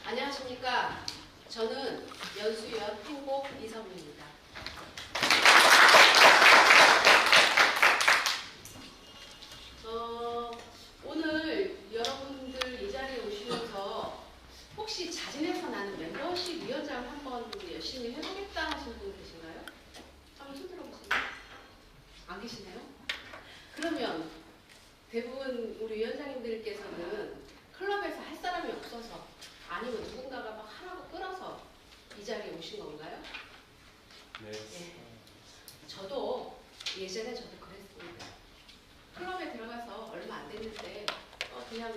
안녕하십니까. 저는 연수연 행복 이성입니다. 오늘 여러분들 이 자리에 오시면서 혹시 자진해서 나는 멤버십 위원장을 한번 열심히 해보겠다 하시는 분 계신가요? 한번 손 들어보세요. 안 계시나요? 그러면 대부분 우리 위원장님들께서는 클럽에서 할 사람이 없어서 아니면 누군가가 막 하라고 끌어서 이 자리에 오신 건가요? 네. 네. 저도 예전에 저도 그랬습니다. 클럽에 들어가서 얼마 안 됐는데 그냥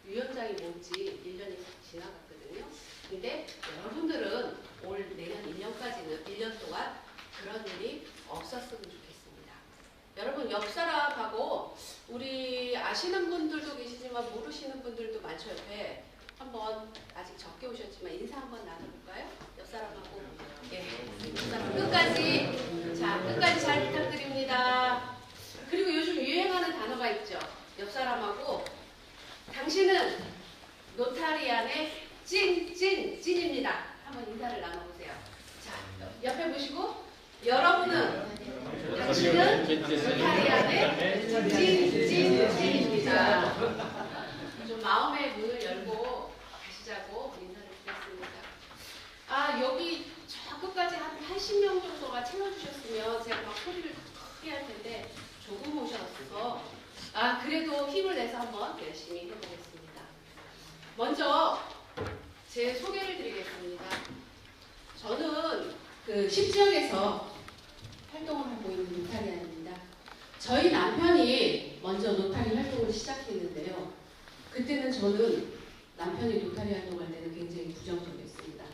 위원장이 뭔지 1년이 지나갔거든요. 근데 여러분들은 올 내년 1년까지는 1년 동안 그런 일이 없었으면 좋겠습니다. 여러분 옆 사람하고 우리 아시는 분들도 계시지만 모르시는 분들도 많죠. 옆에 한번 아직 적게 오셨지만 인사 한번 나눠볼까요? 옆 사람하고. 예, 옆 사람 끝까지. 자, 끝까지 잘 부탁드립니다. 그리고 요즘 유행하는 단어가 있죠. 옆 사람하고 당신은 노타리안의 찐입니다. 한번 인사를 나눠보세요. 자, 옆에 보시고 여러분은 당신은 노타리안의 찐입니다. 좀 마음의 문을 열고 가시자고 인사를 드렸습니다. 여기 저 끝까지 한 80명 정도가 채워주셨으면 제가 막 소리를 크게 할 텐데 조금 오셔서 그래도 힘을 내서 한번 열심히 해보겠습니다. 먼저 제 소개를 드리겠습니다. 저는 그 10지역에서 활동을 하고 있는 노타리안입니다. 저희 남편이 먼저 노타리 활동을 시작했는데요. 그때는 저는 남편이 노타리 활동할 때는 굉장히 부정적이었습니다.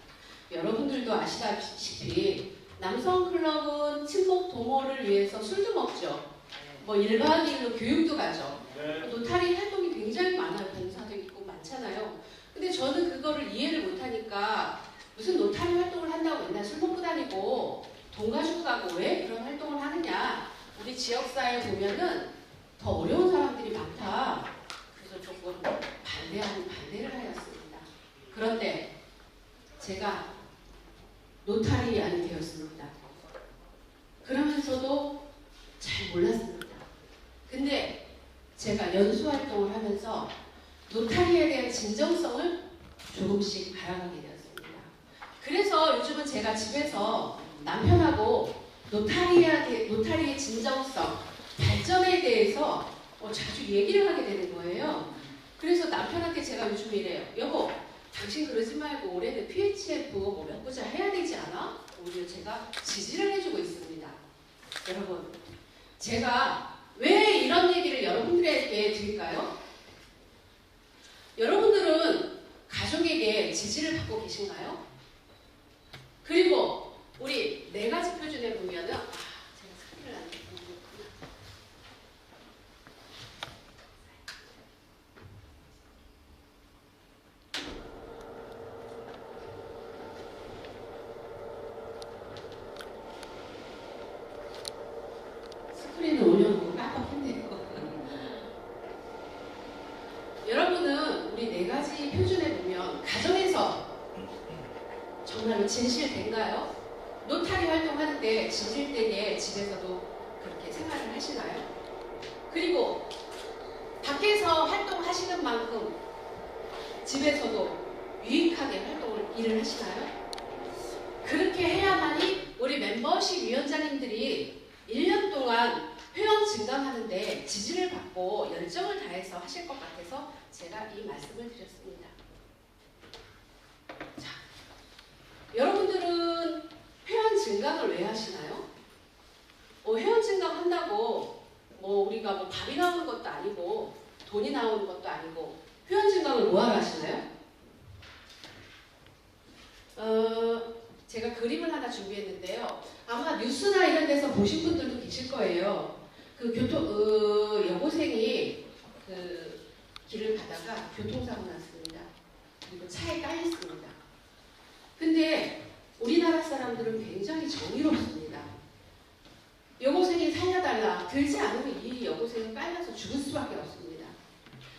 여러분들도 아시다시피 남성 클럽은 친목 도모를 위해서 술도 먹죠. 뭐 1박 2일로 교육도 가죠. 노타리 활동이 굉장히 많아요. 봉사도 있고 많잖아요. 근데 저는 그거를 이해를 못하니까 무슨 노타리 활동을 한다고 맨날 술 먹고 다니고 돈 가지고 가고 왜 그런 활동을 하느냐. 우리 지역사회에 보면은 더 어려운 사람들이 많다. 그래서 조금 반대를 하였습니다. 그런데 제가 노타리안이 되었습니다. 그러면서도 잘 몰랐습니다. 근데 제가 연수활동을 하면서 노타리에 대한 진정성을 조금씩 알아가게 되었습니다. 그래서 요즘은 제가 집에서 남편하고 노타리의 진정성, 발전에 대해서 자주 얘기를 하게 되는 거예요. 그래서 남편한테 제가 요즘 이래요. 여보, 당신 그러지 말고 올해는 PHF 뭐 몇 구자 해야 되지 않아? 오히려 제가 지지를 해주고 있습니다. 여러분, 제가 왜 이런 얘기를 여러분들에게 드릴까요? 여러분들은 가족에게 지지를 받고 계신가요? 그리고 우리 4가지 표준에 보면은 제가 스크린을 안 냈구나. 스크린을 올려놓고 깜빡했네요. 여러분은 우리 4가지 표준에 보면 가정에서 정말로 진실된가요? 노타리 활동하는데 진실되게 집에서도 그렇게 생활을 하시나요? 그리고 밖에서 활동하시는 만큼 집에서도 유익하게 일을 하시나요? 그렇게 해야만이 우리 멤버십 위원장님들이 1년 동안 회원 증강하는데 지지를 받고 열정을 다해서 하실 것 같아서 제가 이 말씀을 드렸습니다. 자, 여러분들은 회원 증강을 왜 하시나요? 회원 증강 한다고 우리가 뭐 밥이 나오는 것도 아니고 돈이 나오는 것도 아니고 회원 증강을 뭐하러 하시나요? 제가 그림을 하나 준비했는데요. 아마 뉴스나 이런 데서 보신 분들도 계실 거예요. 여고생이 길을 가다가 교통사고 났습니다. 그리고 차에 깔렸습니다. 근데 우리나라 사람들은 굉장히 정의롭습니다. 여고생이 살려달라. 들지 않으면 이 여고생은 깔려서 죽을 수밖에 없습니다.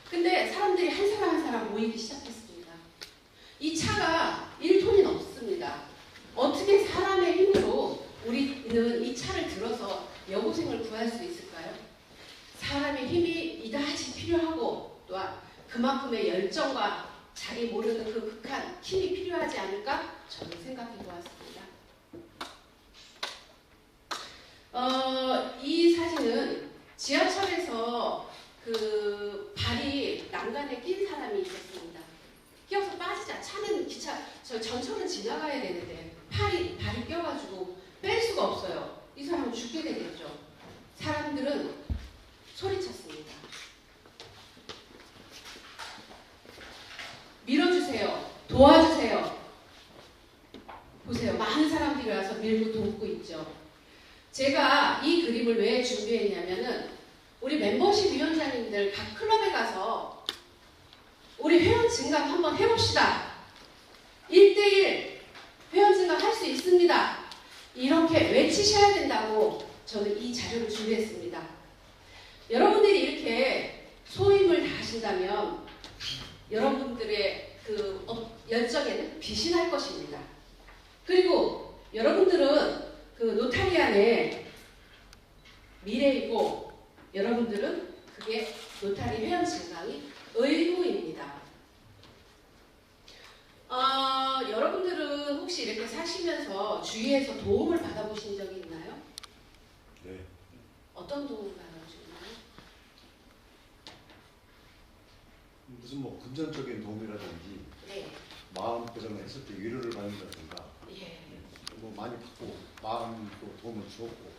근데 사람들이 한 사람 한 사람 모이기 시작했습니다. 이 그만큼의 열정과 자기 모르는 그 극한 힘이 필요하지 않을까 저는 생각해 보았습니다. 이 사진은 지하철에서 그 발이 난간에 낀 사람이 있었습니다. 끼어서 빠지자. 차는 기차, 저 전철은 지나가야 되는데 발이 껴가지고 뺄 수가 없어요. 이 사람은 죽게 되겠죠. 사람들은 소리쳤습니다. 밀어주세요. 도와주세요. 보세요. 많은 사람들이 와서 밀고 돕고 있죠. 제가 이 그림을 왜 준비했냐면은 우리 멤버십 위원장님들 각 클럽에 가서 우리 회원 증강 한번 해봅시다. 1대1 회원 증강 할 수 있습니다. 이렇게 외치셔야 된다고 저는 이 자료를 준비했습니다. 여러분들이 이렇게 소임을 다하신다면 여러분들의 그 열정에는 빛이 날 것입니다. 그리고 여러분들은 그 노타리안의 미래이고 여러분들은 그게 노타리 회원 증강이 의무입니다. 여러분들은 혹시 이렇게 사시면서 주위에서 도움을 받아보신 적이 있나요? 네. 어떤 도움을 받아보셨나요? 무슨 뭐 금전적인 도움이라든지 네. 마음 고생을 했을 때 위로를 받는다든가 예. 뭐 많이 받고 마음도 도움을 주었고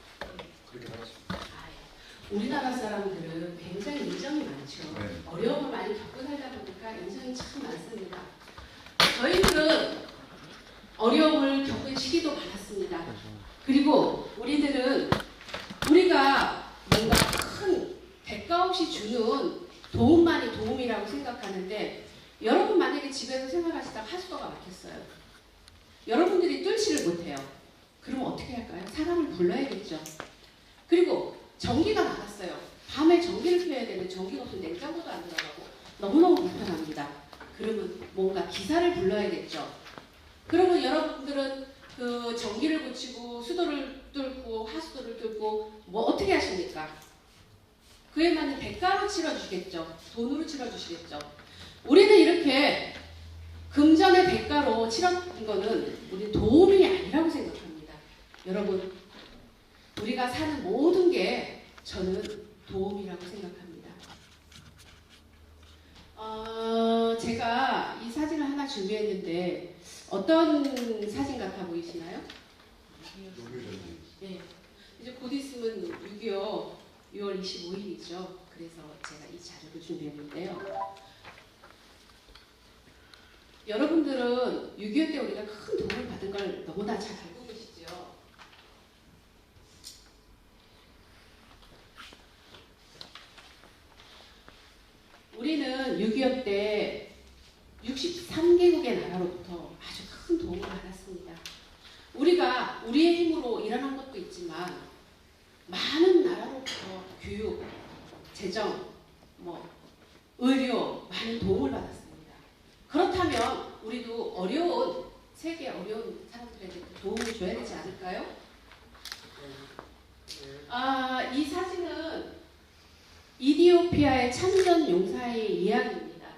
그렇게 살았습니다. 우리나라 사람들은 굉장히 인정이 많죠. 네. 어려움을 많이 겪고 살다 보니까 인정이 참 많습니다. 저희들은 어려움을 겪은 시기도 많았습니다. 그리고 우리들은 우리가 뭔가 큰 대가 없이 주는 도움만이 도움이라고 생각하는데 여러분 만약에 집에서 생활하시다가 하수도가 막혔어요. 여러분들이 뚫지를 못해요. 그럼 어떻게 할까요? 사람을 불러야겠죠. 그리고 전기가 나갔어요. 밤에 전기를 켜야 되는데 전기가 없으면 냉장고도 안 들어가고 너무너무 불편합니다. 그러면 뭔가 기사를 불러야겠죠. 그러면 여러분들은 그 전기를 고치고 수도를 뚫고 하수도를 뚫고 뭐 어떻게 하십니까? 그에 맞는 대가로 치러주시겠죠. 돈으로 치러주시겠죠. 우리는 이렇게 금전의 대가로 치렀던 거는 우리 도움이 아니라고 생각합니다. 여러분, 우리가 사는 모든 게 저는 도움이라고 생각합니다. 제가 이 사진을 하나 준비했는데 어떤 사진 같아 보이시나요? 네. 이제 곧 있으면 6.25 6월 25일이죠. 그래서 제가 이 자료를 준비했는데요. 여러분들은 6.25 때 우리가 큰 도움을 받은 걸 너무나 잘 알고 계시죠? 우리는 6.25 때 63개국의 나라로부터 아주 큰 도움을 받았습니다. 우리가 우리의 힘으로 일어난 것도 있지만 많은 나라로부터 교육, 재정, 의료 많은 도움을 받았습니다. 그렇다면 우리도 어려운 세계 어려운 사람들에게 도움을 줘야 되지 않을까요? 이 사진은 이디오피아의 참전 용사의 이야기입니다.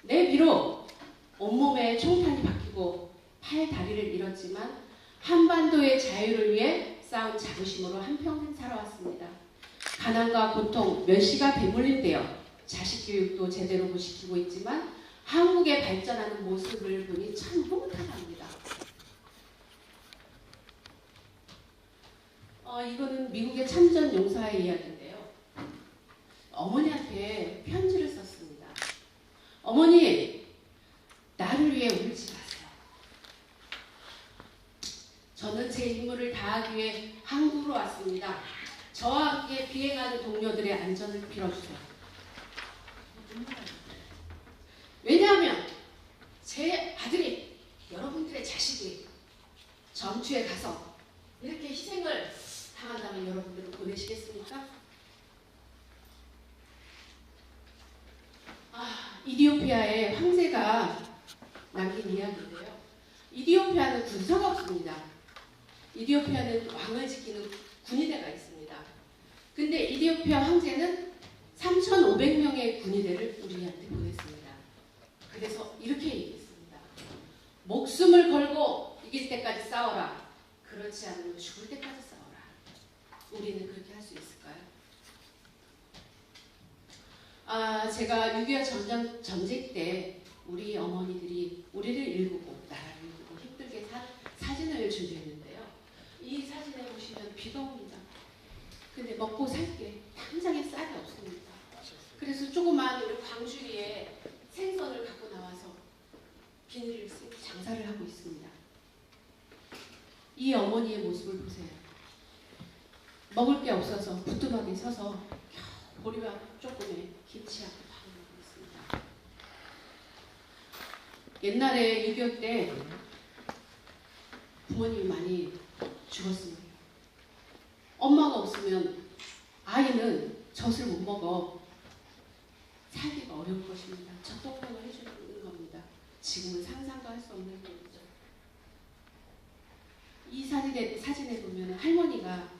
네, 비록 온몸에 총탄이 박히고 팔 다리를 잃었지만 한반도의 자유를 위해 싸운 자부심으로 한평생 살아왔습니다. 가난과 고통, 멸시가 대물림되어 자식 교육도 제대로 못 시키고 있지만 한국의 발전하는 모습을 보니 참 흐뭇하답니다. 이거는 미국의 참전 용사의 이야기인데요. 어머니한테 편지를 썼습니다. 어머니, 나를 위해 울지 마세요. 저는 제 임무를 다하기 위해 한국으로 왔습니다. 저와 함께 비행하는 동료들의 안전을 빌어주세요. 왜냐하면 제 아들이, 여러분들의 자식이 전투에 가서 이렇게 희생을 당한다면 여러분들은 보내시겠습니까? 이디오피아의 황제가 남긴 이야기인데요. 이디오피아는 군사가 없습니다. 이디오피아는 왕을 지키는 군의대가 있습니다. 근데 이디오피아 황제는 3,500명의 군의대를 우리한테 보냈습니다. 그래서 이렇게 얘기했습니다. 목숨을 걸고 이길 때까지 싸워라. 그렇지 않으면 죽을 때까지 싸워라. 우리는 그렇게 할 수 있을까요? 제가 6.25 전쟁 때 우리 어머니들이 우리를 일구고 나라를 일구고 힘들게 산 사진을 준비했는데요. 이 사진에 보시면 비가 옵니다. 근데 먹고 살 게 당장에 쌀이 없습니다. 그래서 조그만 우리 광주리에 생선을 갖고 나와서 비닐을 쓰고 장사를 하고 있습니다. 이 어머니의 모습을 보세요. 먹을 게 없어서 부뚜막에 서서 보리밥 조금에 김치하고 밥을 먹고 있습니다. 옛날에 6.25 때 부모님이 많이 죽었습니다. 엄마가 없으면 아이는 젖을 못 먹어 살기가 어려울 것입니다. 젖독병을 해주는 겁니다. 지금은 상상도 할 수 없는 일이죠. 이 사진에 보면 할머니가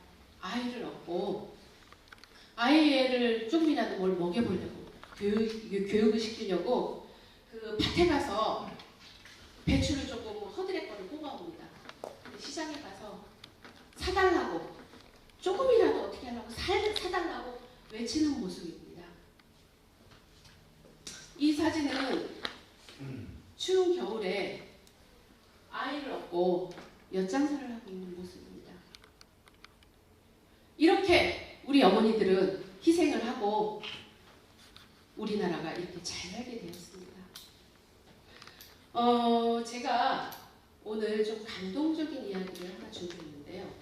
아이를 얻고 아이를 조금이라도 뭘 먹여보려고 교육을 시키려고 그 밭에 가서 배추를 조금 허드렛 거를 뽑아옵니다. 시장에 가서 사달라고 조금이라도 어떻게 하려고 사달라고 외치는 모습입니다. 이 사진은 추운 겨울에 아이를 얻고 엿장사를 하고 있는 모습입니다. 이렇게 우리 어머니들은 희생을 하고 우리나라가 이렇게 잘 살게 되었습니다. 제가 오늘 좀 감동적인 이야기를 하나 준비했는데요.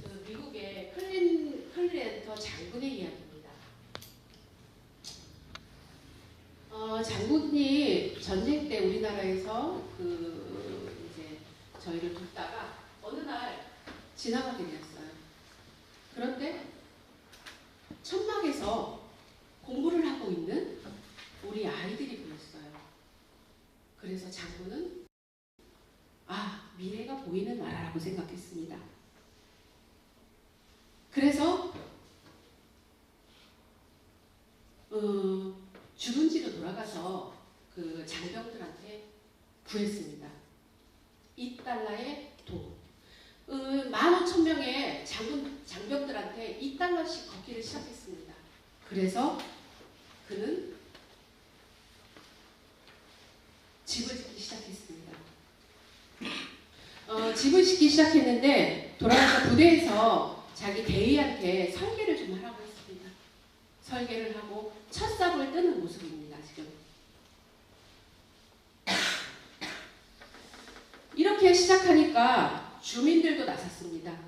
그 미국의 클린터 장군의 이야기입니다. 장군이 전쟁 때 우리나라에서 이제 저희를 돕다가 어느 날 지나가게 되었어요. 그런데 천막에서 공부를 하고 있는 우리 아이들이 보였어요. 그래서 장군은 미래가 보이는 나라라고 생각했습니다. 그래서 주둔지로 돌아가서 그 장병들한테 구했습니다. $2의 돈. 15,000명의 장병들한테 $2씩 걷기를 시작했습니다. 그래서 그는 집을 짓기 시작했습니다. 집을 짓기 시작했는데 돌아가서 부대에서 자기 대위한테 설계를 좀 하라고 했습니다. 설계를 하고 첫 삽을 뜨는 모습입니다. 지금 이렇게 시작하니까 주민들도 나섰습니다.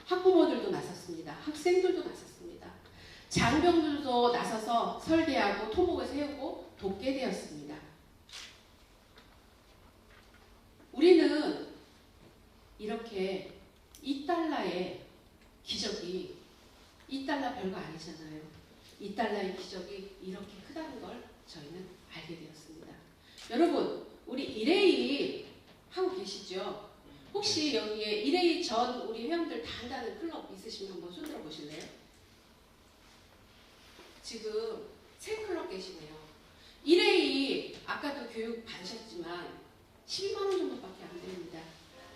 학부모들도 나섰습니다. 학생들도 나섰습니다. 장병들도 나서서 설계하고 토목을 세우고 돕게 되었습니다. 우리는 이렇게 $2의 기적이 $2 별거 아니잖아요. $2의 기적이 이렇게 크다는 걸 저희는 알게 되었습니다. 여러분, 우리 일회이 하고 계시죠? 혹시 여기에 일회이 전 우리 회원들 다 한다는 클럽 있으시면 한번 손들어 보실래요? 지금 3클럽 계시네요. 일회이 아까도 교육 받으셨지만 12만 원 정도밖에 안 됩니다.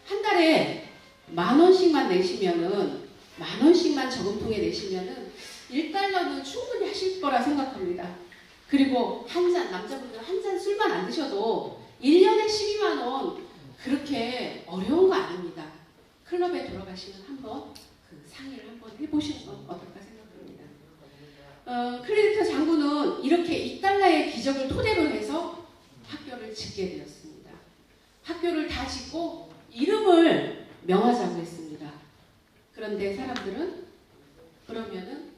한 달에 10,000원씩만 내시면은 10,000원씩만 저금통에 내시면은 $1는 충분히 하실 거라 생각합니다. 그리고 한 잔, 남자분들 한 잔 술만 안 드셔도 1년에 12만 원 그렇게 어려운 거 아닙니다. 클럽에 돌아가시면 한번 그 상의를 한번 해보시는 건 어떨까 생각합니다. 클린터 장군은 이렇게 $2의 기적을 토대로 해서 학교를 짓게 되었습니다. 학교를 다 짓고 이름을 명하자고 했습니다. 그런데 사람들은 그러면은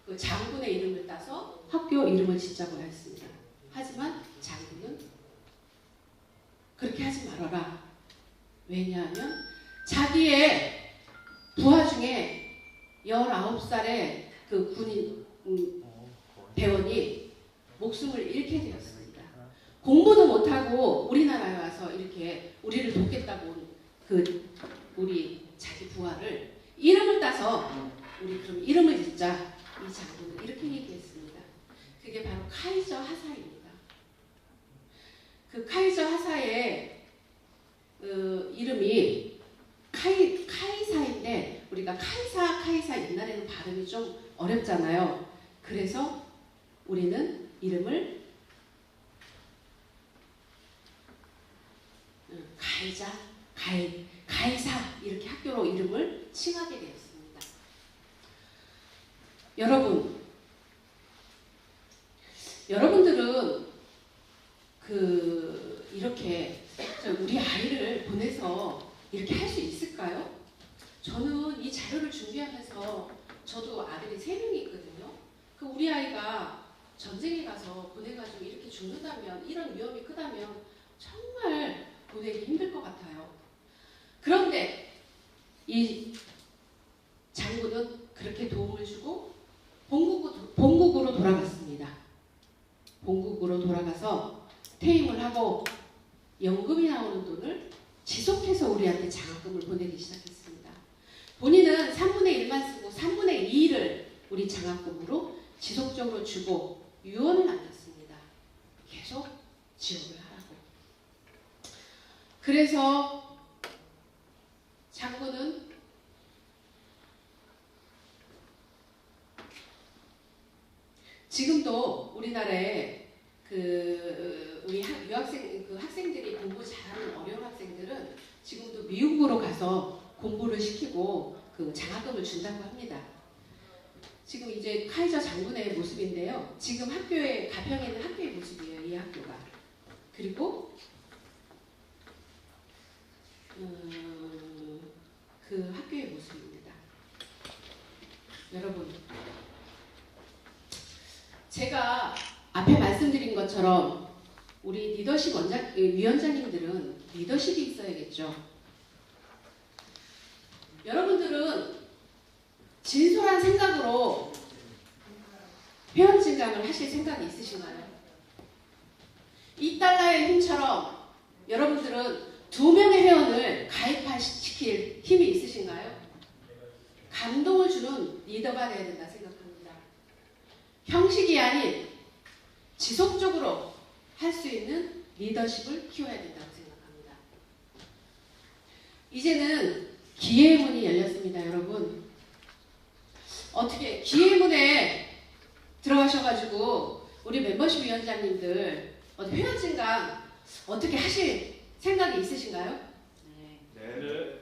그 장군의 이름을 따서 학교 이름을 짓자고 했습니다. 하지만 장군은 그렇게 하지 말아라. 왜냐하면 자기의 부하 중에 19살의 그 군인 대원이 목숨을 잃게 되었습니다. 공부도 못하고 우리나라에 와서 이렇게 우리를 돕겠다고 온 우리 자기 부하를 이름을 따서 우리 그럼 이름을 짓자. 이 장군은 이렇게 얘기했습니다. 그게 바로 카이저 하사입니다. 그 카이저 하사의 이름이 카이사인데 우리가 카이사 옛날에는 발음이 좀 어렵잖아요. 그래서 우리는 이름을 가이사 이렇게 학교로 이름을 칭하게 되었습니다. 여러분들은 이렇게 우리 아이를 보내서 이렇게 할 수 있을까요? 저는 이 자료를 준비하면서 저도 아들이 3명이 있거든요. 우리 아이가 전쟁에 가서 보내가지고 이렇게 죽는다면, 이런 위험이 크다면 정말 보내기 힘들 것 같아요. 그런데 이 장군은 그렇게 도움을 주고 본국으로 돌아갔습니다. 본국으로 돌아가서 퇴임을 하고 연금이 나오는 돈을 지속해서 우리한테 장학금을 보내기 시작했습니다. 본인은 3분의 1만 쓰고 3분의 2를 우리 장학금으로 지속적으로 주고 유언을 남겼습니다. 계속 지원을 하라고. 그래서 장군은 지금도 우리나라에 우리 학생들이 공부 잘하는 어려운 학생들은 지금도 미국으로 가서 공부를 시키고 장학금을 준다고 합니다. 지금 이제 카이저 장군의 모습인데요. 지금 가평에 있는 학교의 모습이에요. 이 학교가. 그리고 그 학교의 모습입니다. 여러분, 제가 앞에 말씀드린 것처럼 우리 리더십 위원장님들은 리더십이 있어야겠죠. 여러분들은 진솔한 생각으로 회원 증강을 하실 생각이 있으신가요? $2의 힘처럼 여러분들은 2명의 회원을 가입시킬 힘이 있으신가요? 감동을 주는 리더가 되어야 된다 생각합니다. 형식이 아닌 지속적으로 할 수 있는 리더십을 키워야 된다고 생각합니다. 이제는 기회의 문이 열렸습니다, 여러분. 어떻게 기회의 문에 들어가셔가지고 우리 멤버십 위원장님들 회원 증강 어떻게 하실 생각이 있으신가요? 네.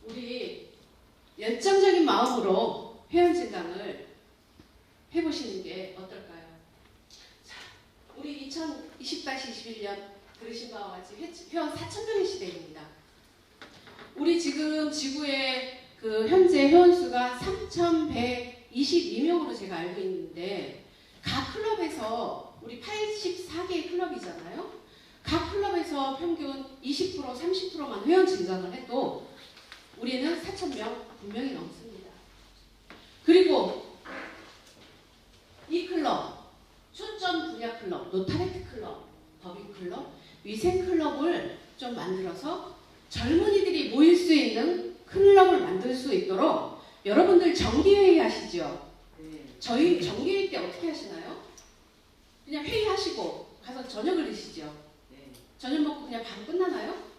우리 열정적인 마음으로 회원 증강을 해보시는 게 어떨까요? 자, 우리 2020-21년 들으신 바와 같이 회원 4,000명의 시대입니다. 우리 지금 지구의 현재 회원수가 3,122명으로 제가 알고 있는데, 각 클럽에서 우리 84개의 클럽이잖아요. 각 클럽에서 평균 20%, 30%만 회원 증강을 해도 우리는 4,000명 분명히 넘습니다. 그리고 이 클럽, 초점 분야 클럽, 노타레트 클럽, 법인 클럽, 위생 클럽을 좀 만들어서 젊은이들이 모일 수 있는 클럽을 만들 수 있도록 여러분들 정기회의 하시죠? 저희 정기회의 때 어떻게 하시나요? 그냥 회의하시고 가서 저녁을 드시죠? 저녁 먹고 그냥 바로 끝나나요?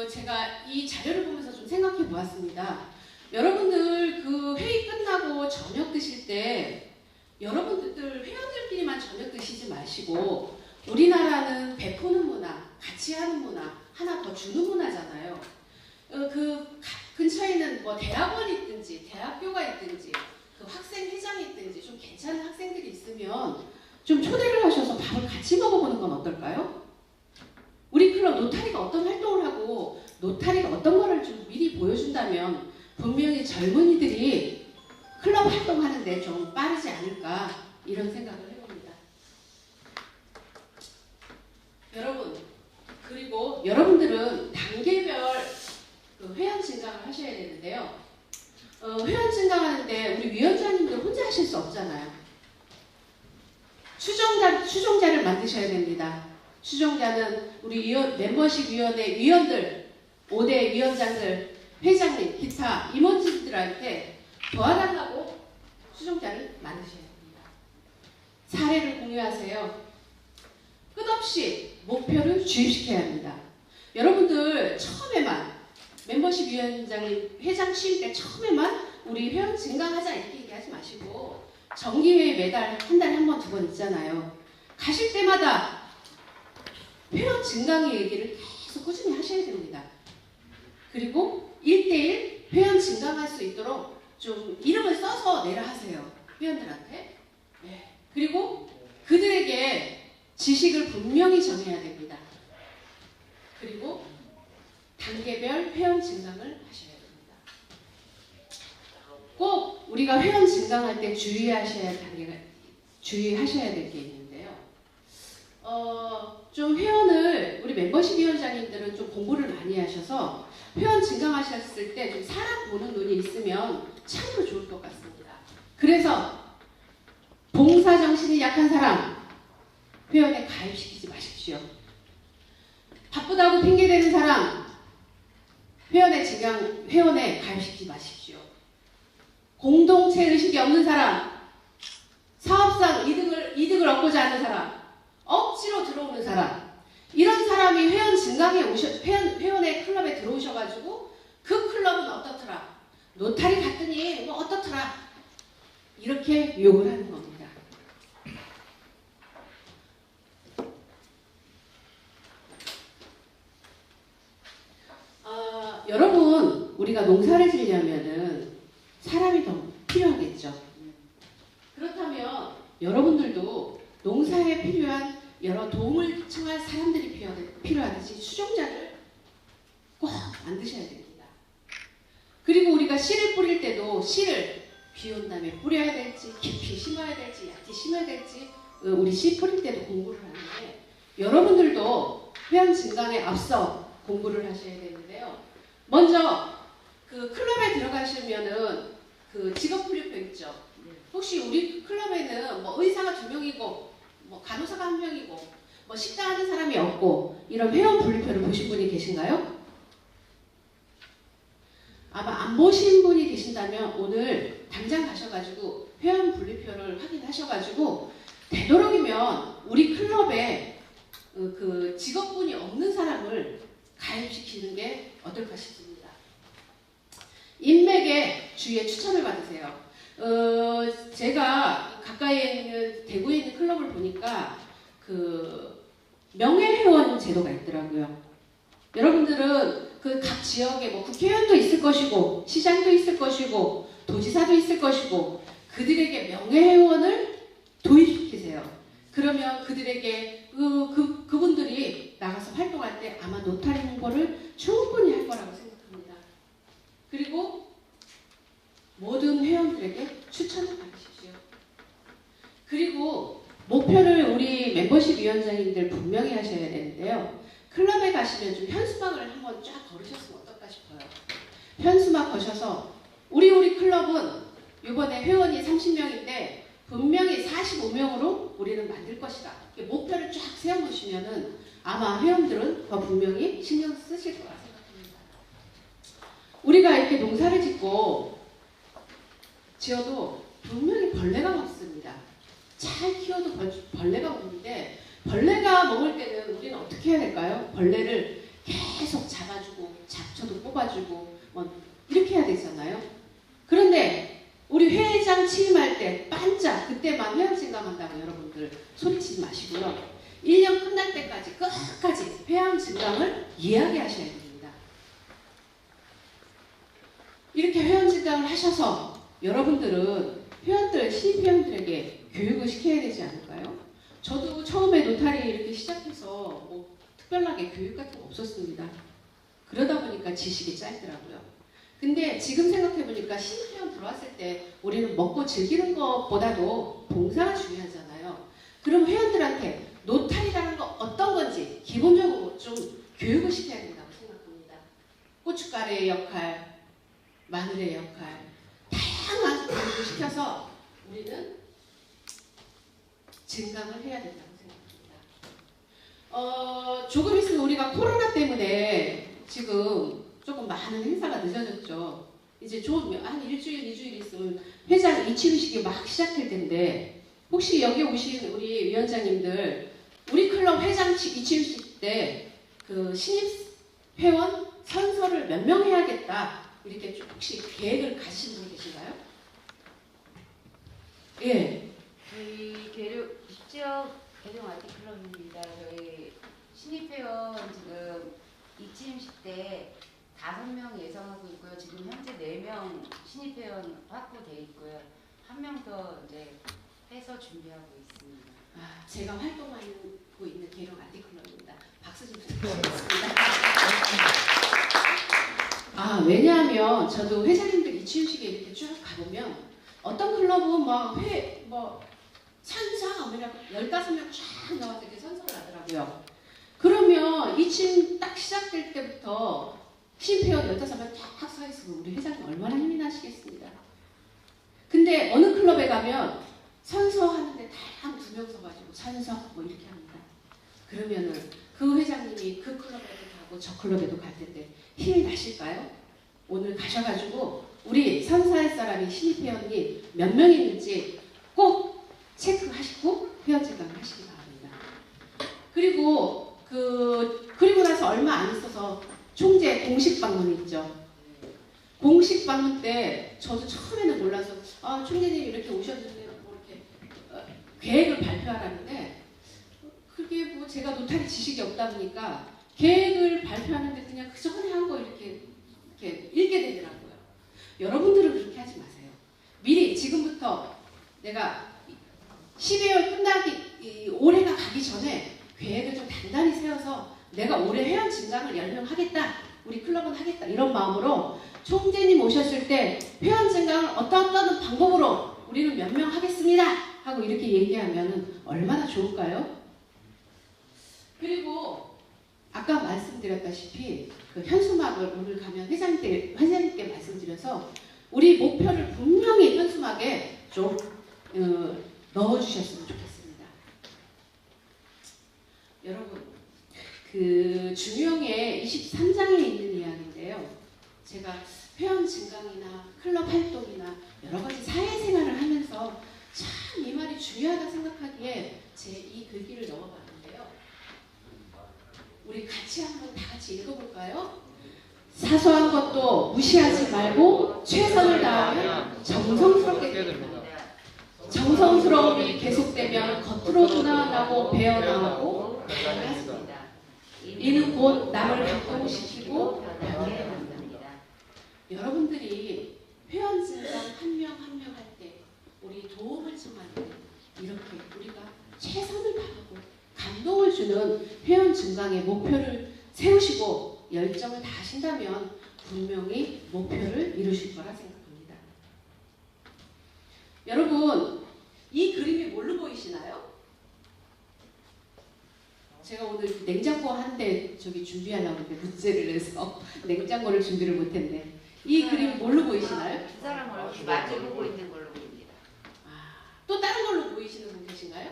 제가 이 자료를 보면서 좀 생각해 보았습니다. 여러분들 회의 끝나고 저녁 드실 때 여러분들 회원들끼리만 저녁 드시지 마시고, 우리나라는 베푸는 문화, 같이 하는 문화, 하나 더 주는 문화잖아요. 근처에는 뭐 대학원이 있든지 대학교가 있든지 학생회장이 있든지 좀 괜찮은 학생들이 있으면 좀 초대를 하셔서 밥을 같이 먹어보는 건 어떨까요? 우리 클럽 노타리가 어떤 활동을 하고 노타리가 어떤 거를 좀 미리 보여준다면 분명히 젊은이들이 클럽 활동하는데 좀 빠르지 않을까, 이런 생각을 해봅니다. 여러분, 그리고 여러분들은 단계별 회원 증강을 하셔야 되는데요. 회원 증강하는데 우리 위원장님들 혼자 하실 수 없잖아요. 추종자를 만드셔야 됩니다. 추종자는 우리 멤버십 위원회 위원들, 5대 위원장들, 회장님, 기타 임원진들한테 도와달라고 추종자를 만드셔야 됩니다. 사례를 공유하세요. 끝없이 목표를 주입시켜야 합니다. 여러분들 처음에만 멤버십 위원장님 회장 취임 때 처음에만 우리 회원 증강하자 이렇게 얘기하지 마시고 정기회의 매달 한 달에 한 번, 두 번 있잖아요. 가실 때마다 회원 증강의 얘기를 계속 꾸준히 하셔야 됩니다. 그리고 1대1 회원 증강할 수 있도록 좀 이름을 써서 내라 하세요. 회원들한테. 네. 그리고 그들에게 지식을 분명히 정해야 됩니다. 그리고 단계별 회원 증강을 하셔야 됩니다. 꼭 우리가 회원 증강할 때 주의하셔야 될 게 있는데요. 좀 회원을 우리 멤버십 위원장님들은 좀 공부를 많이 하셔서 회원 증강하셨을 때 좀 사람 보는 눈이 있으면 참으로 좋을 것 같습니다. 그래서 봉사정신이 약한 사람 회원에 가입시키지 마십시오. 바쁘다고 핑계대는 사람 회원에 가입시키지 마십시오. 공동체 의식이 없는 사람, 사업상 이득을 얻고자 하는 사람, 억지로 들어오는 사람, 이런 사람이 회원의 클럽에 들어오셔가지고 그 클럽은 어떻더라, 노타리 갔더니 뭐 어떻더라, 이렇게 욕을 하는 겁니다. 여러분, 우리가 농사를 지려면은 사람이 더 필요하겠죠. 그렇다면 여러분들도 농사에 필요한 여러 도움을 청할 사람들이 필요하듯이 추종자를 꼭 만드셔야 됩니다. 그리고 우리가 씨를 뿌릴 때도 씨를 비 온 다음에 뿌려야 될지, 깊이 심어야 될지, 얕게 심어야 될지 우리 씨 뿌릴 때도 공부를 하는데 여러분들도 회원 증강에 앞서 공부를 하셔야 되는데요. 먼저 그 클럽에 들어가시면은 그 직업 분류표 있죠. 혹시 우리 클럽에는 뭐 의사가 2명이고 뭐 간호사가 1명이고 뭐 식당 하는 사람이 없고 이런 회원 분류표를 보신 분이 계신가요? 아마 안 보신 분이 계신다면 오늘 당장 가셔가지고 회원 분류표를 확인하셔가지고 되도록이면 우리 클럽에 그 직업군이 없는 사람을 가입시키는 게 어떨까 싶습니다. 인맥의 주위에 추천을 받으세요. 제가 가까이에 있는 대구에 있는 클럽을 보니까 그 명예회원 제도가 있더라고요. 여러분들은 그 각 지역에 뭐 국회의원도 있을 것이고 시장도 있을 것이고 도지사도 있을 것이고 그들에게 명예회원을 도입시키세요. 그러면 그들에게 그분들이 나가서 활동할 때 아마 노타리 홍보를 충분히 할 거라고 생각합니다. 그리고 모든 회원들에게 추천을 받으십시오. 그리고 목표를 우리 멤버십 위원장님들 분명히 하셔야 되는데요. 클럽에 가시면 좀 현수막을 한번 쫙 걸으셨으면 어떨까 싶어요. 현수막 거셔서 우리 클럽은 이번에 회원이 30명인데 분명히 45명으로 우리는 만들 것이다. 목표를 쫙 세워놓으시면은 아마 회원들은 더 분명히 신경 쓰실 거라 생각합니다. 우리가 이렇게 농사를 지어도 분명히 벌레가 먹습니다. 잘 키워도 벌레가 먹는데 벌레가 먹을 때는 우리는 어떻게 해야 될까요? 벌레를 계속 잡아주고 잡초도 뽑아주고 뭐 이렇게 해야 되잖아요. 그런데 우리 회장 취임할 때 반짝 그때만 회원 증강한다고 여러분들 소리치지 마시고요. 1년 끝날 때까지 끝까지 회원 증강을 이야기하셔야 됩니다. 이렇게 회원 증강을 하셔서 여러분들은 신입 회원들에게 교육을 시켜야 되지 않을까요? 저도 처음에 노타리 이렇게 시작해서 뭐 특별하게 교육 같은 거 없었습니다. 그러다 보니까 지식이 짧더라고요. 근데 지금 생각해보니까 신입 회원 들어왔을 때 우리는 먹고 즐기는 것보다도 봉사가 중요하잖아요. 그럼 회원들한테 노타리라는 거 어떤 건지 기본적으로 좀 교육을 시켜야 된다고 생각합니다. 고춧가루의 역할, 마늘의 역할, 다양한 교육을 시켜서 우리는 증강을 해야 된다고 생각합니다. 조금 있으면 우리가 코로나 때문에 지금 조금 많은 행사가 늦어졌죠. 이제 한 일주일, 2주일 있으면 회장 이치의식이 막 시작될 텐데 혹시 여기 오신 우리 위원장님들 우리 클럽 회장 이치의식 때 그 신입 회원 선서를 몇 명 해야겠다 이렇게 좀 혹시 계획을 가지신 분 계신가요? 예. 저희 지역 계룡 아티클럽입니다. 저희 신입회원 지금 이치임식 때 5명 예상하고 있고요. 지금 현재 4명 신입회원 확보돼 있고요. 1명 더 이제 해서 준비하고 있습니다. 아, 제가 활동하고 있는 계룡 아티클럽입니다. 박수 좀 부탁드리겠습니다. 아, 왜냐하면 저도 회장님들 이치임식에 이렇게 쭉 가보면 어떤 클럽은 선서 15명 쫙 나와서 이렇게 선서를 하더라고요. 그러면 이침 딱 시작될 때부터 신입회원 15명 쫙 서 있으면 우리 회장님 얼마나 힘이 나시겠습니다. 근데 어느 클럽에 가면 선서 하는데 다 2명 서가지고 선서 뭐 이렇게 합니다. 그러면은 그 회장님이 그 클럽에도 가고 저 클럽에도 갈 텐데 힘이 나실까요? 오늘 가셔가지고 우리 선사할 사람이 신입회원이 몇 명 있는지 꼭 체크하시고 회원 증강을 하시기 바랍니다. 그리고 나서 얼마 안 있어서 총재 공식 방문 있죠. 공식 방문 때 저도 처음에는 몰라서 총재님이 이렇게 오셨는데 뭐 이렇게 계획을 발표하라는데 그게 뭐 제가 노탈이 지식이 없다 보니까 계획을 발표하는데 그냥 그 전에 한 거 이렇게 읽게 되더라고요. 여러분들은 그렇게 하지 마세요. 미리 지금부터 내가 12월 올해가 가기 전에 계획을 좀 단단히 세워서 내가 올해 회원 증강을 10명 하겠다. 우리 클럽은 하겠다. 이런 마음으로 총재님 오셨을 때 회원 증강을 어떤 방법으로 우리는 몇 명 하겠습니다. 하고 이렇게 얘기하면 얼마나 좋을까요? 그리고 아까 말씀드렸다시피 그 현수막을 오늘 가면 회장님께 말씀드려서 우리 목표를 분명히 현수막에 좀 넣어주셨으면 좋겠습니다. 여러분, 그 중용의 23장에 있는 이야기인데요. 제가 회원 증강이나 클럽 활동이나 여러 가지 사회생활을 하면서 참 이 말이 중요하다 생각하기에 제 이 글귀를 넣어봤는데요. 우리 같이 한번 다 같이 읽어볼까요? 사소한 것도 무시하지 말고 최선을 다하면 정성스럽게 됩니다. 정성스러움이 계속되면 겉으로 드러나고 배어나오고 달라집니다. 이는 곧 남을 감동시키고 변하게 만듭니다. 여러분들이 회원 증강 한 명 한 명 할 때 우리 도움을 청할 때 이렇게 우리가 최선을 다하고 감동을 주는 회원 증강의 목표를 세우시고 열정을 다하신다면 분명히 목표를 이루실 거라 생각합니다. 여러분, 이 그림이 뭘로 보이시나요? 제가 오늘 냉장고 한 대 준비하려고 했는데 문제를 내서 냉장고를 준비를 못했네. 이 그림이 뭘로 보이시나요? 두 사람을 이렇게 마주보고 있는 걸로 보입니다. 또 다른 걸로 보이시는 분 계신가요?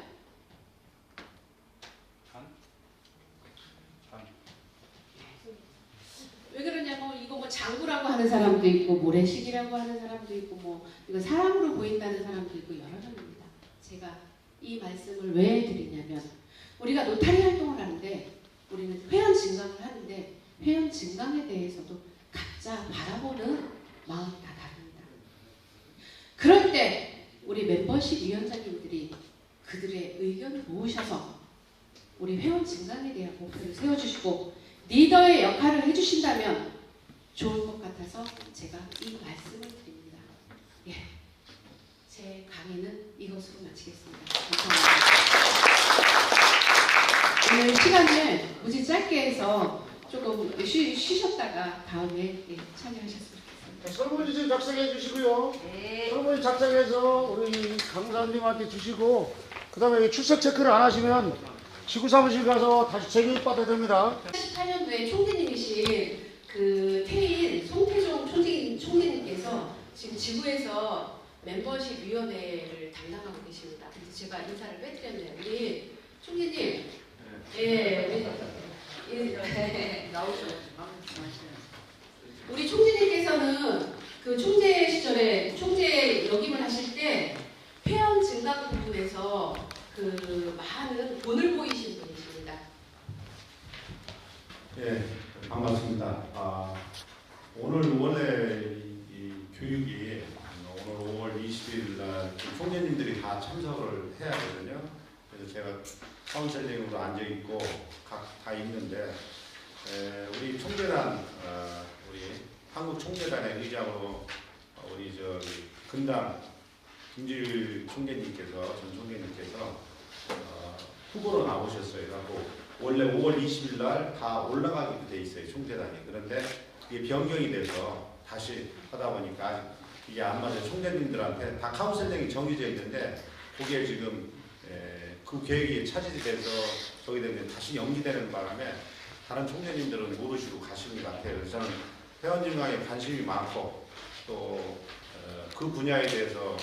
왜 그러냐면 이거 뭐 장구라고 하는 사람도 있고 모래시계라고 하는 사람도 있고 뭐 이거 사람으로 보인다는 사람도 있고 여러 명입니다. 제가 이 말씀을 왜 드리냐면 우리가 노타리 활동을 하는데 우리는 회원 증강을 하는데 회원 증강에 대해서도 각자 바라보는 마음이 다 다릅니다. 그럴 때 우리 멤버십 위원장님들이 그들의 의견을 모으셔서 우리 회원 증강에 대한 목표를 세워주시고 리더의 역할을 해주신다면 좋을 것 같아서 제가 이 말씀을 드립니다. 예, 제 강의는 이것으로 마치겠습니다. 감사합니다. 오늘 시간을 무지 짧게 해서 조금 쉬셨다가 다음에 참여하셨으면 좋겠습니다. 설문지 좀 작성해 주시고요. 네. 설문지 작성해서 우리 강사님한테 주시고 그 다음에 출석 체크를 안 하시면 지구사무실 가서 다시 재교육 받아야 됩니다. 18년도에 총재님이신 그 태인 송태종 총재님께서 지금 지구에서 멤버십 위원회를 담당하고 계십니다. 그래서 제가 인사를 빼드렸네요. 우리 총재님, 나오셔서 우리 총재님께서는 그 본을 보이신 분이십니다. 예, 반갑습니다. 오늘 원래 이 교육이 오늘 5월 20일 날 총재님들이 다 참석을 해야 되거든요. 그래서 제가 카운셀링으로 앉아 있고 각 다 있는데 우리 총재단 우리 한국 총재단의 의장으로 우리 저기 근당 김지율 총재님께서 전 총재님께서 후보로 나오셨어요. 그래고 원래 5월 20일 날 다 올라가게 돼 있어요, 총재단이. 그런데 이게 변경이 돼서 다시 하다 보니까 이게 안 맞아요. 총재님들한테 다 카운셀링이 정해져 있는데 그게 지금 그 계획이 차질이 돼서 저기 되면 다시 연기되는 바람에 다른 총재님들은 모르시고 가시는 것 같아요. 그래서 저는 회원진강에 관심이 많고 또 그 분야에 대해서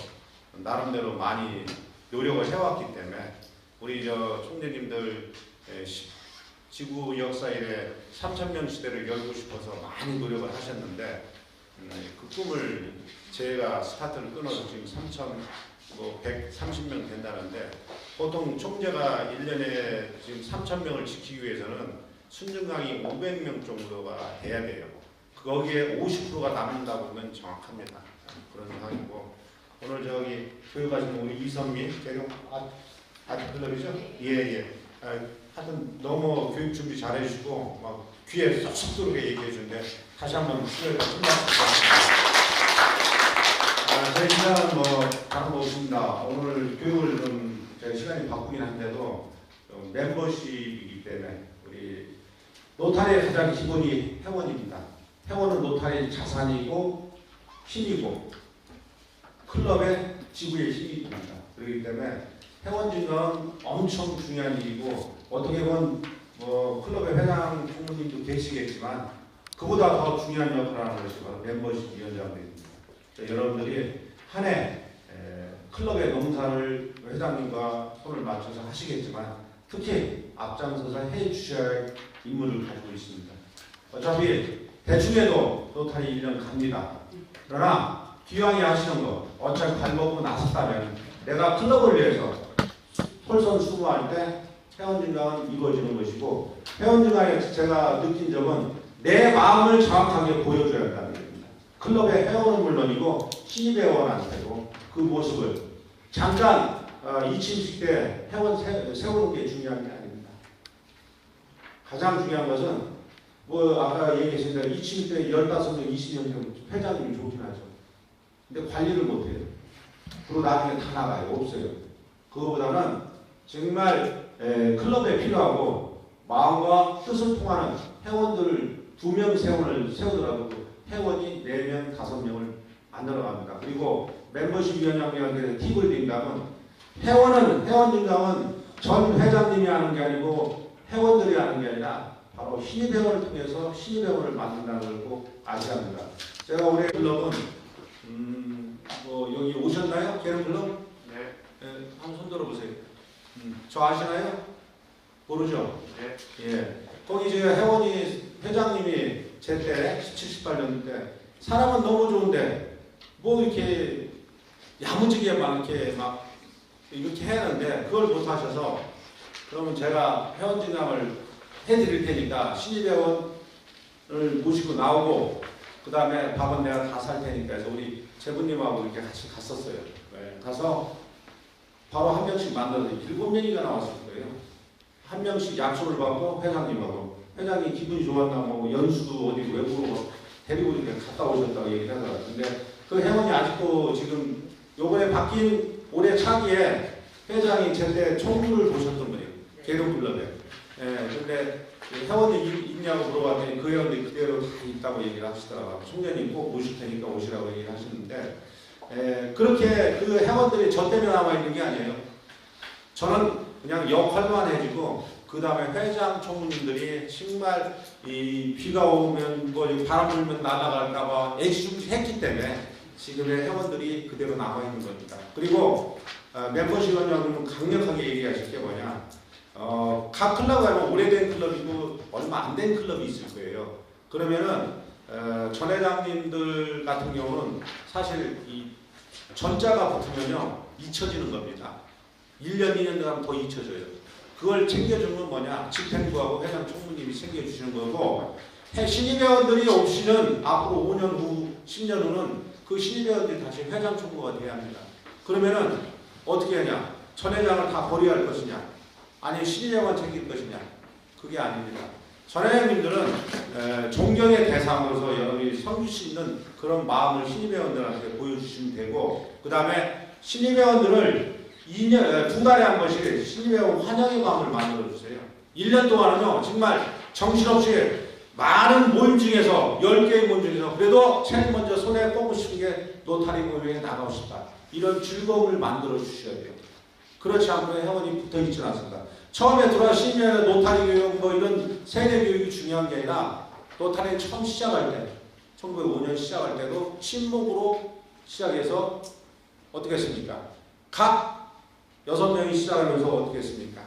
나름대로 많이 노력을 해왔기 때문에 우리 저 총재님들 지구 역사 이래 3,000명 시대를 열고 싶어서 많이 노력을 하셨는데 그 꿈을 제가 스타트를 끊어서 지금 130명 된다는데 보통 총재가 1년에 지금 3,000명을 지키기 위해서는 순증강이 500명 정도가 돼야 돼요. 거기에 50%가 남는다고 보면 정확합니다. 그런 상황이고 오늘 저기 교육하시는 우리 이선미 대령 아트클럽이죠? 예예. 하여튼 너무 교육 준비 잘해주시고 막 귀에 쏙쏙 들어오게 얘기해주는데 다시 한번 수고를 했습니다. 저희 시간은 뭐 다른 거 없습니다. 오늘 교육을 좀 제가 시간이 바쁘긴 한데도 멤버십이기 때문에 우리 노탈의 가장 기본이 회원입니다. 회원은 노탈의 자산이고 힘이고 클럽의 지구의 힘입니다. 그렇기 때문에 회원진은 엄청 중요한 일이고 어떻게 보면 뭐 클럽의 회장 총무님도 계시겠지만 그보다 더 중요한 역할을 하는 것이 바로 멤버십 위원장들입니다. 여러분들이 한 해 클럽의 농사를 회장님과 손을 맞춰서 하시겠지만 특히 앞장서서 해 주셔야 할 임무를 가지고 있습니다. 어차피 대충해도 노탈이 1년 갑니다. 그러나 기왕에 하시는 거 어차피 발 먹고 나섰다면 내가 클럽을 위해서 솔선수범할 때 회원진강은 이루어지는 것이고 회원진강에 제가 느낀 점은 내 마음을 정확하게 보여줘야 한다는 겁니다. 클럽의 회원은 물론이고 신입 회원한테도 그 모습을 잠깐 이침식 때 회원 세우는 게 중요한 게 아닙니다. 가장 중요한 것은 뭐 아까 얘기하신 대로 이침식 때 15명, 20명 회장님이 좋긴 하죠. 근데 관리를 못해요. 그리고 나중에 다 나가요. 없어요. 그거보다는 정말 클럽에 필요하고 마음과 뜻을 통하는 회원들을 2명 세우더라도 회원이 4명, 5명을 만들어갑니다. 그리고 멤버십 위원장님한테 팁을 드린다면 회원진강은 전 회장님이 하는 게 아니고 회원들이 하는 게 아니라 바로 신입 회원을 통해서 신입 회원을 만든다는 걸 꼭 아셔야 합니다. 제가 올해 클럽은 뭐 여기 오셨나요? 개름 클럽? 네. 한번 손 들어보세요. 저 아시나요? 모르죠? 네. 예. 거기 이제 회장님이 제때 17, 18년 때 사람은 너무 좋은데 뭐 이렇게 야무지게 막 이렇게 해야 하는데 그걸 못 하셔서 그러면 제가 회원진강을 해드릴 테니까 신입 회원을 모시고 나오고 그 다음에 밥은 내가 다 살 테니까 해서 우리 재부님하고 이렇게 같이 갔었어요. 네. 가서 바로 한 명씩 만나서 7명이가 나왔을 거예요. 한 명씩 약속을 받고 회장님하고 회장이 기분이 좋았나 뭐 연수도 어디 외국으로 데리고 이렇게 갔다 오셨다고 얘기를 하더라고요. 근데 그 회원이 아직도 지금 요번에 바뀐 올해 차기에 회장이 제때 총무를 보셨던 분이에요. 계룡클럽에. 예, 근데 회원이 있냐고 물어봤더니 그 회원들이 그대로 다 있다고 얘기를 하시더라고요. 총재님 꼭 모실 테니까 오시라고 얘기를 하시는데 그렇게 그 회원들이 저 때문에 남아있는 게 아니에요. 저는 그냥 역할만 해주고 그 다음에 회장 총무님들이 정말 이 비가 오면 뭐 바람 불면 날아갈까봐 애지중지했기 때문에 지금의 회원들이 그대로 남아있는 겁니다. 그리고 멤버십 위원장님은 강력하게 얘기하실 게 뭐냐 각 클럽 가면 오래된 클럽이고 얼마 안 된 클럽이 있을 거예요. 그러면은 전 회장님들 같은 경우는 사실 이 전자가 붙으면요 잊혀지는 겁니다. 1년, 2년 되면 더 잊혀져요. 그걸 챙겨주는 건 뭐냐? 집행부하고 회장 총무님이 챙겨주시는 거고, 신입회원들이 없이는 앞으로 5년 후, 10년 후는 그 신입회원들이 다시 회장 총무가 돼야 합니다. 그러면은 어떻게 하냐? 전 회장을 다 버려야 할 것이냐? 아니 신입회원 챙길 것이냐? 그게 아닙니다. 전 회장님들은 존경의 대상으로서 여러분이 섬길 수 있는 그런 마음을 신입회원들한테 보여주시면 되고, 그 다음에 신입회원들을 2달에 한 번씩 신입회원 환영의 마음을 만들어주세요. 1년 동안은요 정말 정신없이 많은 모임 중에서 10개의 모임 중에서 그래도 제일 먼저 손에 꼽고 싶은 게 노타리 모임에 나가고 싶다. 이런 즐거움을 만들어 주셔야 돼요. 그렇지 않고는 회원이 붙어 있지 않습니다. 처음에 들어가시면 노타리 교육 뭐 이런 세대 교육이 중요한 게 아니라 노타리 처음 시작할 때 1905년 시작할 때도 친목으로 시작해서 어떻게 했습니까? 각 6명이 시작하면서 어떻게 했습니까?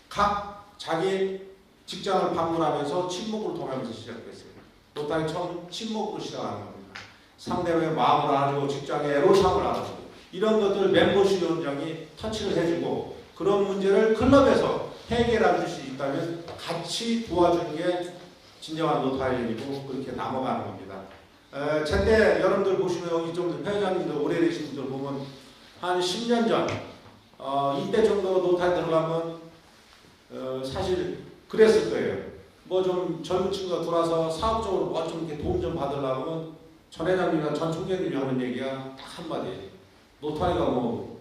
각 자기 직장을 방문하면서 친목으로 통하면서 시작했어요. 노타리 처음 친목으로 시작하는 겁니다. 상대방의 마음을 알아주고 직장의 애로사항을 알아주고 이런 것들 멤버십 위원장이 터치를 해주고 그런 문제를 클럽에서 해결할 수 있다면 같이 도와주는 게 진정한 노타리이고 그렇게 넘어가는 겁니다. 제때 여러분들 보시면 이쪽 회장님들 오래되신 분들 보면 한 10년 전 이때 정도 노타리 들어가면 사실 그랬을 거예요. 뭐 좀 젊은 친구가 들어와서 사업적으로 뭐 좀 이렇게 도움 좀 받으려고 하면 전 회장님이나 전 총재님이 하는 얘기가 딱 한마디. 노타리가 뭐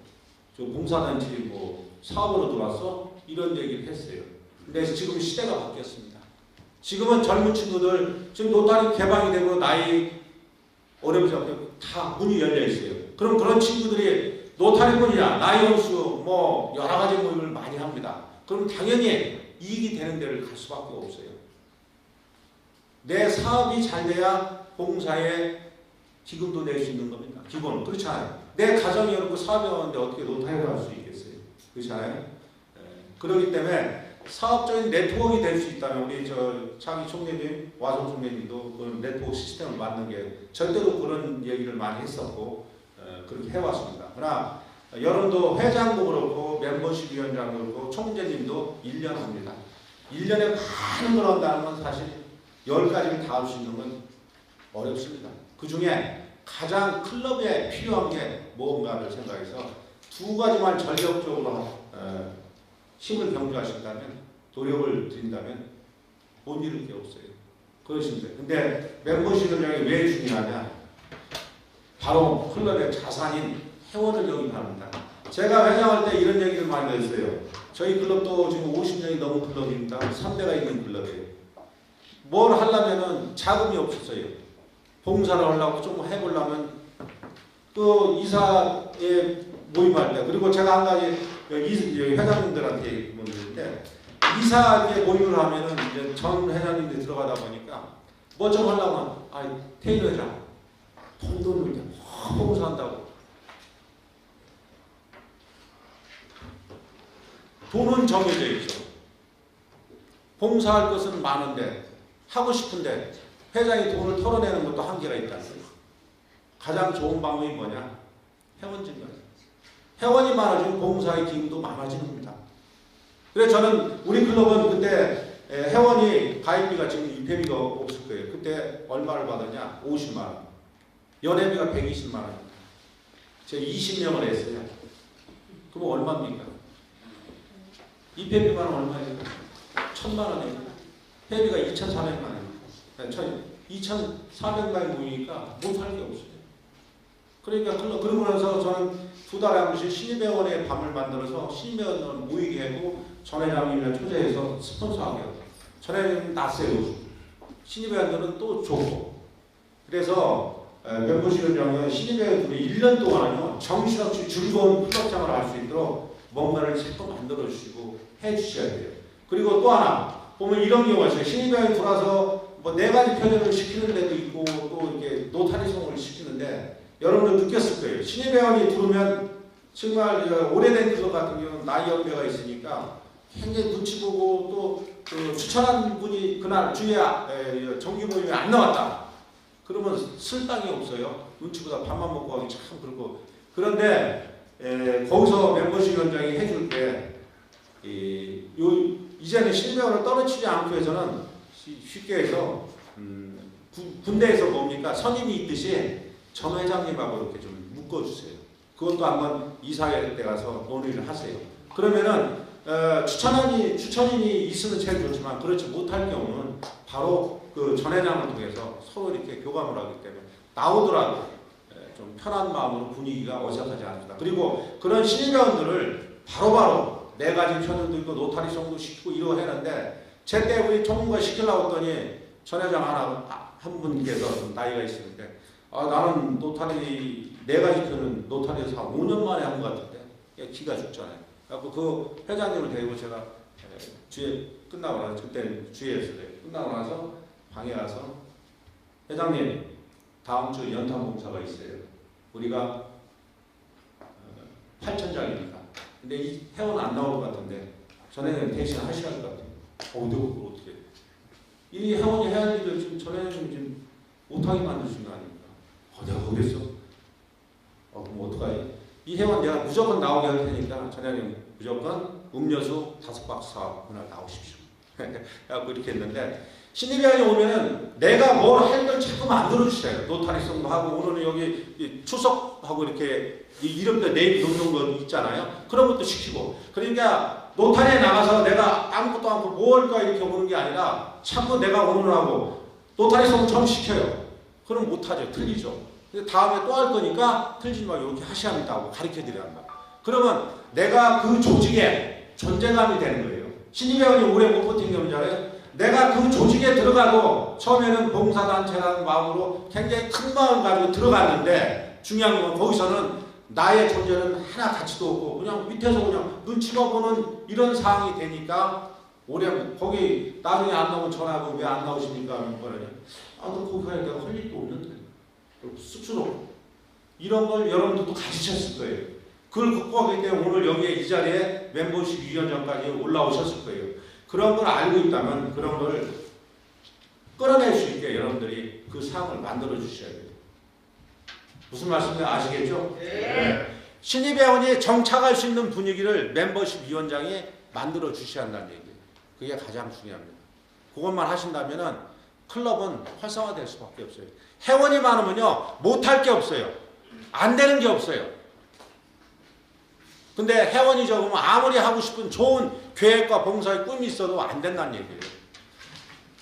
저 봉사단체 뭐 사업으로 들어왔어? 이런 얘기를 했어요. 근데 지금 시대가 바뀌었습니다. 지금은 젊은 친구들 지금 노타리 개방이 되고 나이 어렵지 않고 다 문이 열려 있어요. 그럼 그런 친구들이 노타리뿐이냐 나이 연수 뭐 여러 가지 모임을 많이 합니다. 그럼 당연히 이익이 되는 데를 갈 수밖에 없어요. 내 사업이 잘 돼야 봉사에 기금도 낼 수 있는 겁니다. 기본 그렇지 않아요. 내 가정이 어렵고 사업이 어려운데 어떻게 노타리를 할 수 있겠어요. 그렇지 않아요? 그렇기 때문에 사업적인 네트워크가 될 수 있다면 우리 차기 총재님, 와성 총재님도 그런 네트워크 시스템을 만든 게 절대로 그런 얘기를 많이 했었고 그렇게 해왔습니다. 그러나 여러분도 회장도 그렇고 멤버십 위원장도 그렇고 총재님도 1년 합니다. 1년에 많은 걸 한다는 건 사실 10가지를 다 할 수 있는 건 어렵습니다. 그 중에 가장 클럽에 필요한 게 뭔가를 생각해서 2가지만 전력적으로 힘을 경주하신다면 노력을 드린다면 못 이룰 게 없어요. 그것입니다. 근데 멤버십 위원장이 왜 중요하냐? 바로 클럽의 자산인 회원을 영입합니다. 제가 회장할 때 이런 얘기를 많이 했어요. 저희 클럽도 지금 50년이 넘은 클럽입니다. 3대가 있는 클럽이에요. 뭘 하려면은 자금이 없었어요. 봉사를 하려고 좀 해보려면 그 이사에 모임할 때 그리고 제가 한 가지 회장님들한테 문제인데 이사에 모임을 하면은 이제 전 회장님들이 들어가다 보니까 뭐 좀 하려면 태인 회장 돈도 이렇게 봉사한다고 돈은 정해져 있죠. 봉사할 것은 많은데 하고 싶은데 회장이 돈을 털어내는 것도 한계가 있다는 거예요. 가장 좋은 방법이 뭐냐? 회원 증가. 회원이 많아지면 봉사의 기금도 많아지는 겁니다. 그래서 저는 우리 클럽은 그때 회원이 가입비가 지금 입회비가 없을 거예요. 그때 얼마를 받았냐? 50만 원. 연회비가 120만 원입니다. 제가 20명을 했어요. 그럼 얼마입니까? 입회비만 얼마예요? 1,000만 원이에요. 회비가 2,400만 원. 2,400만이 모이니까 못 살 게 없어요. 그러니까 그러고 나서 저는 2달에 한 번씩 신입회원의 밤을 만들어서 신입회원을 모이게 하고 전 회장님이랑 초대해서 스폰서하게 하고 전 회장님 낯세우고 신입회원들은 또 좋고 그래서 멤버십 위원장은 신입회원들이 1년 동안은요 정신없이 즐거운 클럽생활을 할 수 있도록 뭔가를 자꾸 만들어주시고 해주셔야 돼요. 그리고 또 하나 보면 이런 경우가 있어요. 신입회원이 들어와서 뭐 4가지 편의를 시키는 데도 있고 또 이렇게 노타리송을 시키는데 여러분도 느꼈을 거예요. 신입회원이 들어오면 정말 오래된 클럽 같은 경우는 나이 연배가 있으니까 굉장히 눈치 보고 또 그 추천한 분이 그날 주에 정기 모임에 안 나왔다. 그러면 쓸 땅이 없어요. 눈치보다 밥만 먹고 하기 참 그렇고. 그런데 거기서 멤버십 위원장이 해줄 때 이제는 신병을 떨어뜨리지 않기 위해서는 쉽게 해서 군대에서 뭡니까 선임이 있듯이 전 회장님하고 이렇게 좀 묶어주세요. 그것도 한번 이사회 때 가서 논의를 하세요. 그러면은 추천인이 있으면 제일 좋지만 그렇지 못할 경우는 바로 그 전 회장을 통해서 서로 이렇게 교감을 하기 때문에 나오더라도 좀 편한 마음으로 분위기가 어색하지 않습니다. 그리고 그런 신입위원들을 바로바로 4가지 표현도 있고 노타리송도 시키고 이러고 했는데 제때 우리 전문가 시키려고 했더니 전 회장 한 분께서 좀 나이가 있으는데 나는 노타리 4가지 표현은 노타리에서 한 5년 만에 한 것 같은데 기가 죽잖아요. 그래서 그 회장님을 데리고 제가 주회 끝나고 나서 그때 주회였어요. 끝나고 나서 방에 가서 회장님 다음 주 연탄봉사가 있어요. 우리가 8,000장이니까. 근데 이 회원 안 나올 것 같은데 전에는 대신 하셔야 할 것 같아요. 그걸 어떻게? 이 회원이 해야 할 일을 지금 전에는 지금 못하게 만드신 거 아닙니까? 내가 그랬어? 그럼 어떡하지? 이 회원 내가 무조건 나오게 할 테니까 전에는 무조건 음료수 5박스 사고 그날 나오십시오. 그래서 이렇게 했는데 신입위원이 오면은 내가 뭘 할 걸 자꾸 만들어주세요. 노타리성도 하고 오늘은 여기 출석하고 이렇게 이름도 네임 넣는 거 있잖아요. 그런 것도 시키고. 그러니까 노타리에 나가서 내가 아무것도 않고 뭐 할까 이렇게 오는 게 아니라 자꾸 내가 오늘 하고 노타리성 좀 시켜요. 그럼 못하죠. 틀리죠. 근데 다음에 또 할 거니까 틀리지 말고 이렇게 하셔야 한다고 가르쳐 드려야 한다. 그러면 내가 그 조직에 존재감이 되는 거예요. 신입위원이 오래 못 버틴 게 뭔지 알아요? 내가 그 조직에 들어가고 처음에는 봉사단체라는 마음으로 굉장히 큰 마음을 가지고 들어갔는데 중요한 건 거기서는 나의 존재는 하나 가치도 없고 그냥 밑에서 그냥 눈치만 보는 이런 상황이 되니까 오래 거기 나중에 안 나오면 전화하고 왜 안 나오십니까? 하면 뭐라냐? 너 거기 가야 내가 할 일도 없는데 쑥스러워. 이런 걸 여러분들도 가르쳤을 거예요. 그걸 극복하기 때문에 오늘 여기에 이 자리에 멤버십 위원장까지 올라오셨을 거예요. 그런 걸 알고 있다면 그런 걸 끌어낼 수 있게 여러분들이 그 상황을 만들어 주셔야 돼요. 무슨 말씀인지 아시겠죠? 네. 신입회원이 정착할 수 있는 분위기를 멤버십 위원장이 만들어 주셔야 한다는 얘기예요. 그게 가장 중요합니다. 그것만 하신다면은 클럽은 활성화될 수밖에 없어요. 회원이 많으면요 못할 게 없어요. 안 되는 게 없어요. 근데 회원이 적으면 아무리 하고 싶은 좋은 계획과 봉사의 꿈이 있어도 안 된다는 얘기예요.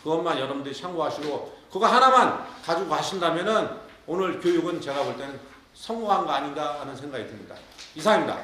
그것만 여러분들이 참고하시고 그거 하나만 가지고 가신다면은 오늘 교육은 제가 볼 때는 성공한 거 아닌가 하는 생각이 듭니다. 이상입니다.